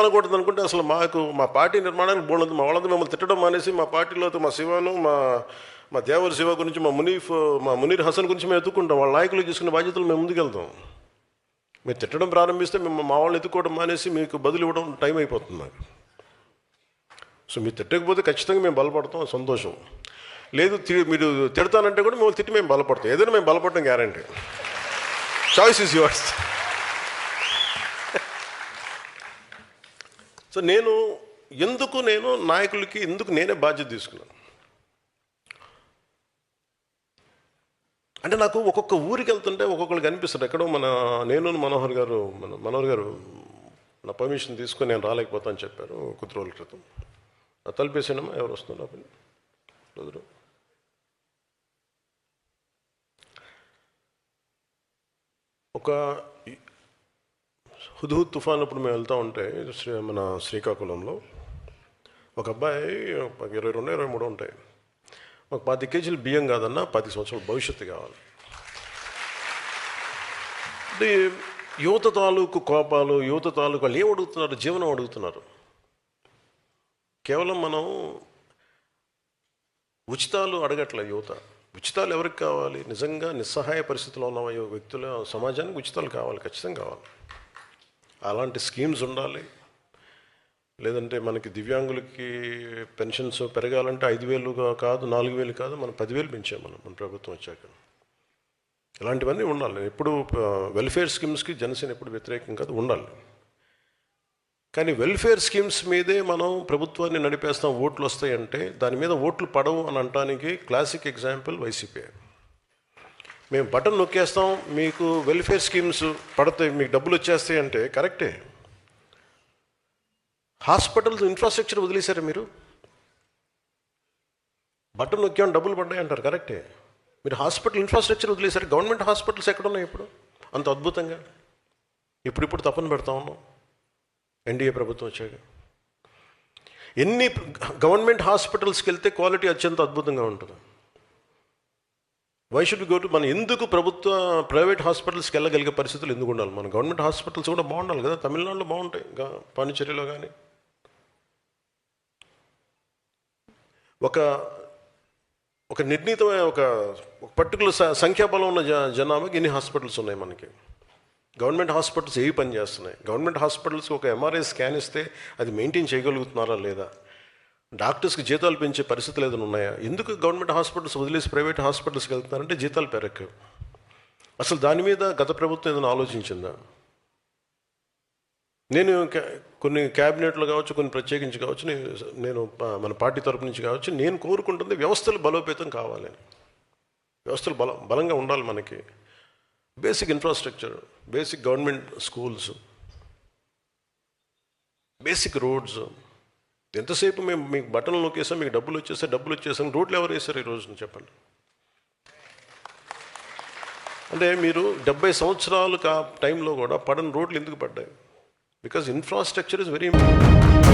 అనకూడదు అనుకుంటే అసలు మా పార్టీ నిర్మాణానికి బోల్డ్ మా వాళ్ళంతా మిమ్మల్ని తిట్టడం మానేసి మా పార్టీలో మా శివను మా దేవరి శివ గురించి మా మునీర్ హసన్ గురించి మేము ఎత్తుకుంటాం. వాళ్ళ నాయకులు తీసుకునే బాధ్యతలు మేము ముందుకెళ్తాం. మీరు తిట్టడం ప్రారంభిస్తే మేము మా వాళ్ళని ఎత్తుకోవడం మానేసి మీకు బదులు ఇవ్వడం టైం అయిపోతుంది నాకు. సో మీరు తిట్టకపోతే ఖచ్చితంగా మేము బలపడతాం, సంతోషం. లేదు మీరు తిడతానంటే కూడా మేము తిట్టి మేము బలపడతాం. ఏదైనా మేము బలపడటం guarantee. Choice is yours. So నేను నాయకులకి నేనే బాధ్యత తీసుకున్నాను అంటే నాకు ఒక్కొక్క ఊరికి వెళ్తుంటే ఒక్కొక్కరికి అనిపిస్తుంది. ఎక్కడో మనోహర్ గారు నా పర్మిషన్ తీసుకొని నేను రాలేకపోతాను చెప్పారు కొద్ది రోజుల క్రితం. తలిపేసానమ్మా, ఎవరు వస్తున్నారు? ఒక హుద్హుద్ తుఫాన్ అప్పుడు మేము వెళ్తూ ఉంటే మన శ్రీకాకుళంలో ఒక అబ్బాయి 22-23 ఉంటాయి. ఒక 10 కేజీలు బియ్యం కాదన్నా 10 సంవత్సరాల భవిష్యత్తు కావాలి. అంటే యువత తాలూకు కోపాలు, యువత తాలూకు వాళ్ళు ఏం అడుగుతున్నారు? జీవనం అడుగుతున్నారు. కేవలం మనం ఉచితాలు అడగట్లే యువత. ఉచితాలు ఎవరికి కావాలి? నిజంగా నిస్సహాయ పరిస్థితిలో ఉన్న వ్యక్తుల సమాజానికి ఉచితాలు కావాలి, ఖచ్చితంగా కావాలి. అలాంటి స్కీమ్స్ ఉండాలి. లేదంటే మనకి దివ్యాంగులకి పెన్షన్స్ పెరగాలంటే 5,000 కాదు, 4,000 కాదు, మనం 10,000 పెంచాం మన ప్రభుత్వం వచ్చాక. ఇలాంటివన్నీ ఉండాలి. ఎప్పుడు వెల్ఫేర్ స్కీమ్స్కి జనసేన ఎప్పుడు వ్యతిరేకం కాదు, ఉండాలి. కానీ వెల్ఫేర్ స్కీమ్స్ మీదే మనం ప్రభుత్వాన్ని నడిపేస్తాం, ఓట్లు వస్తాయంటే దాని మీద ఓట్లు పడవు అని అనటానికి క్లాసిక్ ఎగ్జాంపుల్ వైసీపీ. మేము బటన్ నొక్కేస్తాం, మీకు వెల్ఫేర్ స్కీమ్స్ పడతాయి, మీకు డబ్బులు వచ్చేస్తాయి అంటే కరెక్టే. హాస్పిటల్స్ ఇన్ఫ్రాస్ట్రక్చర్ వదిలేశారు మీరు. బటన్ నొక్కామని డబ్బులు పడ్డాయి అంటారు, కరెక్టే. మీరు హాస్పిటల్ ఇన్ఫ్రాస్ట్రక్చర్ వదిలేశారు. గవర్నమెంట్ హాస్పిటల్స్ ఎక్కడున్నాయి ఇప్పుడు అంత అద్భుతంగా? ఇప్పుడు తప్పని పెడతా ఉన్నాం ఎన్డీఏ ప్రభుత్వం వచ్చాక. ఎన్ని గవర్నమెంట్ హాస్పిటల్స్కి వెళ్తే క్వాలిటీ అత్యంత అద్భుతంగా ఉంటుంది. వై షుడ్ గో టు మనం ఎందుకు ప్రైవేట్ హాస్పిటల్స్కి వెళ్ళగలిగే పరిస్థితులు ఎందుకు ఉండాలి? మన గవర్నమెంట్ హాస్పిటల్స్ కూడా బాగుండాలి కదా. తమిళనాడులో బాగుంటాయి, పాండిచేరిలో కానీ. ఒక నిర్ణీతమైన ఒక పర్టికులర్ సంఖ్యాబలం ఉన్న జనాభాకి ఎన్ని హాస్పిటల్స్ ఉన్నాయి మనకి. గవర్నమెంట్ హాస్పిటల్స్ ఏవి పని చేస్తున్నాయి? గవర్నమెంట్ హాస్పిటల్స్ ఒక ఎంఆర్ఐ స్కాన్ ఇస్తే అది మెయింటైన్ చేయగలుగుతున్నారా లేదా? డాక్టర్స్కి జీతాలు పెంచే పరిస్థితులు ఏదైనా ఉన్నాయా? ఎందుకు గవర్నమెంట్ హాస్పిటల్స్ వదిలేసి ప్రైవేట్ హాస్పిటల్స్కి వెళ్తున్నారంటే జీతాలు పెరగవు. అసలు దాని మీద గత ప్రభుత్వం ఏదైనా ఆలోచించిందా? నేను కొన్ని క్యాబినెట్లు కావచ్చు, కొన్ని ప్రత్యేకించి కావచ్చు, నేను మన పార్టీ తరపు నుంచి కావచ్చు, నేను కోరుకుంటుంది వ్యవస్థలు బలోపేతం కావాలని. వ్యవస్థలు బలంగా ఉండాలి మనకి. Basic infrastructure, basic government schools, basic roads. ఎంతసేపు మేము మీకు బటన్లు నొక్కేసాం, మీకు డబ్బులు వచ్చేసాం. రోడ్లు ఎవరు వేశారు ఈ రోజున చెప్పండి? అంటే మీరు 70 సంవత్సరాలు టైంలో కూడా పడని రోడ్లు ఎందుకు పడ్డాయి? Because infrastructure is very important.